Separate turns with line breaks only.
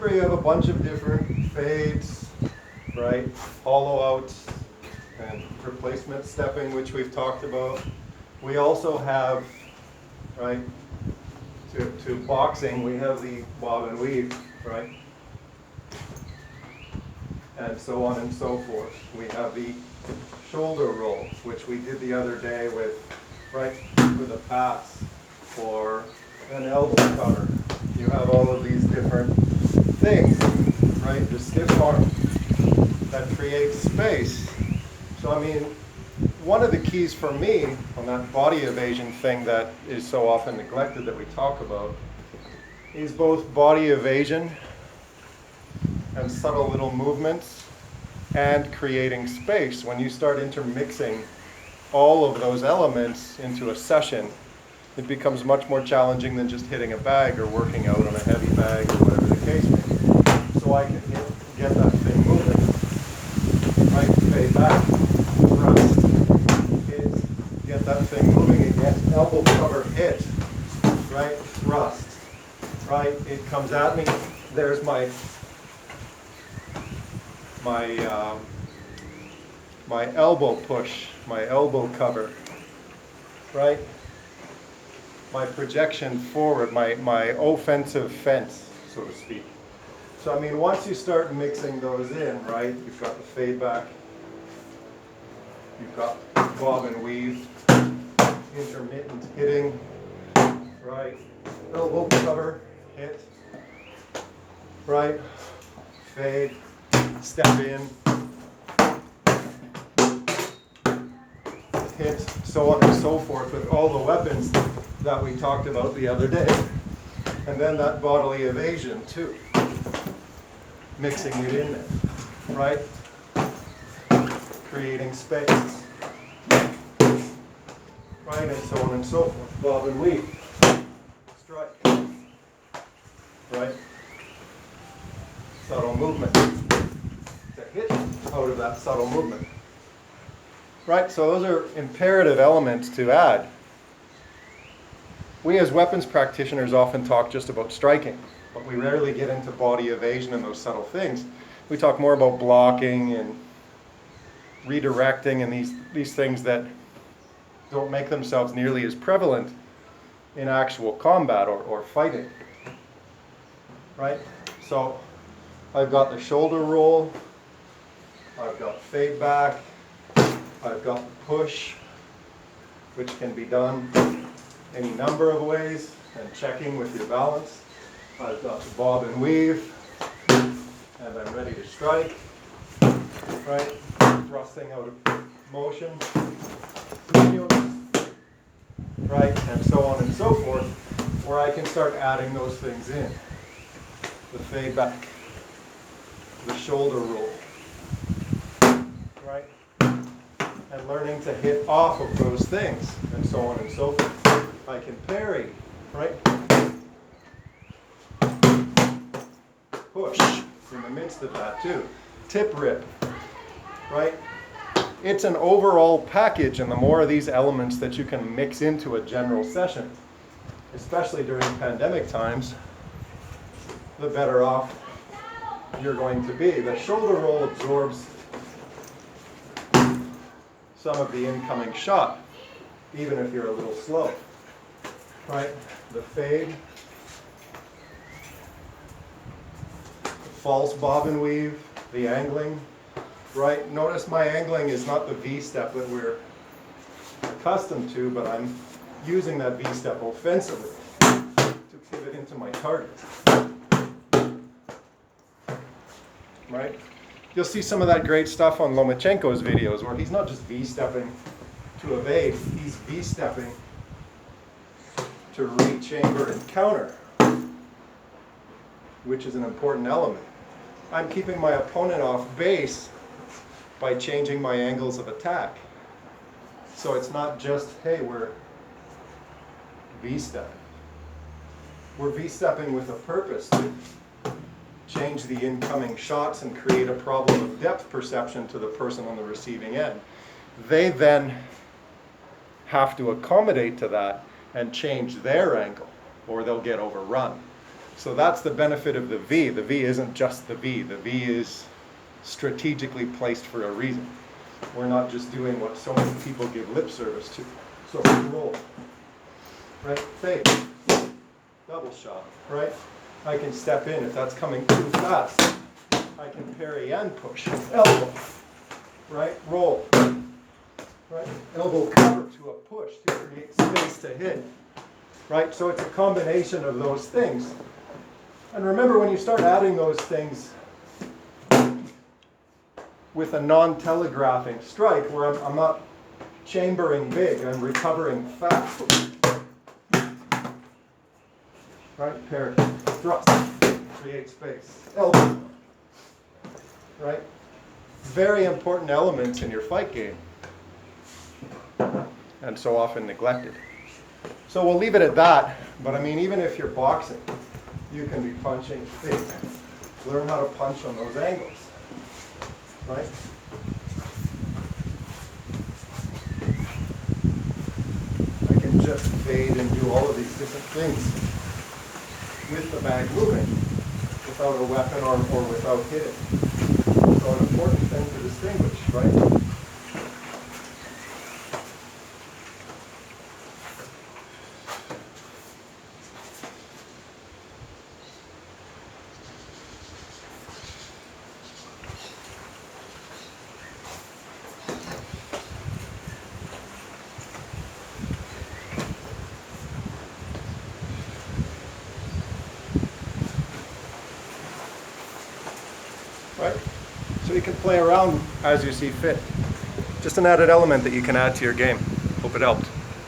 Remember, you have a bunch of different fades, right? Hollow outs and replacement stepping, which we've talked about. We also have, right, to boxing, we have the bob and weave, right? And so on and so forth. We have the shoulder roll, which we did the other day with, right, with a pass or an elbow cover. You have all of these different things, right? The stiff arm that creates space. So I mean, one of the keys for me on that body evasion thing that is so often neglected that we talk about is both body evasion and subtle little movements and creating space. When you start intermixing all of those elements into a session, it becomes much more challenging than just hitting a bag or working out on a heavy bag or whatever the case may be. So I can get that thing moving, right? Fade back, thrust, hit, get that thing moving again, elbow cover, hit, right? Thrust, right? It comes at me. There's my elbow push, my elbow cover, right? My projection forward, my offensive fence, so to speak. So I mean, once you start mixing those in, right, you've got the fade back, you've got bob and weave, intermittent hitting, right, elbow cover, hit, right, fade, step in, hit, so on and so forth with all the weapons that we talked about the other day. And then that bodily evasion too. Mixing it in there, right? Creating space. Right, and so on and so forth. Bob and weave. Strike. Right? Subtle movement. To hit out of that subtle movement. Right, so those are imperative elements to add. We as weapons practitioners often talk just about striking, but we rarely get into body evasion and those subtle things. We talk more about blocking and redirecting and these things that don't make themselves nearly as prevalent in actual combat or fighting. Right? So I've got the shoulder roll, I've got fade back, I've got the push, which can be done any number of ways, and checking with your balance. I've got the bob and weave, and I'm ready to strike, right? Thrusting out of motion, right? And so on and so forth, where I can start adding those things in. The fade back, the shoulder roll, right? And learning to hit off of those things, and so on and so forth. I can parry, right? Push in the midst of that too. Tip rip, right? It's an overall package, and the more of these elements that you can mix into a general session, especially during pandemic times, the better off you're going to be. The shoulder roll absorbs some of the incoming shot, even if you're a little slow. Right? The fade, the false bob and weave, the angling. Right? Notice my angling is not the V-step that we're accustomed to, but I'm using that V-step offensively to pivot into my target. Right? You'll see some of that great stuff on Lomachenko's videos where he's not just V-stepping to evade, he's V-stepping to re-chamber and counter, which is an important element. I'm keeping my opponent off base by changing my angles of attack. So it's not just, hey, we're V-stepping. We're V-stepping with a purpose to change the incoming shots and create a problem of depth perception to the person on the receiving end. They then have to accommodate to that and change their angle, or they'll get overrun. So that's the benefit of the V. The V isn't just the V. The V is strategically placed for a reason. We're not just doing what so many people give lip service to. So roll, right? Fade, double shot, right? I can step in if that's coming too fast. I can parry and push. Elbow, right? Roll, right? Elbow cover to a push to create space to hit, right? So it's a combination of those things. And remember, when you start adding those things with a non-telegraphing strike, where I'm not chambering big, I'm recovering fast. Right? Parry, thrust, create space. Elbow. Right? Very important elements in your fight game, and so often neglected. So we'll leave it at that, but I mean, even if you're boxing, you can be punching big. Learn how to punch on those angles. Right? I can just fade and do all of these different things with the bag moving without a weapon or without hitting. So an important thing to distinguish, right? Right? So you can play around as you see fit. Just an added element that you can add to your game. Hope it helped.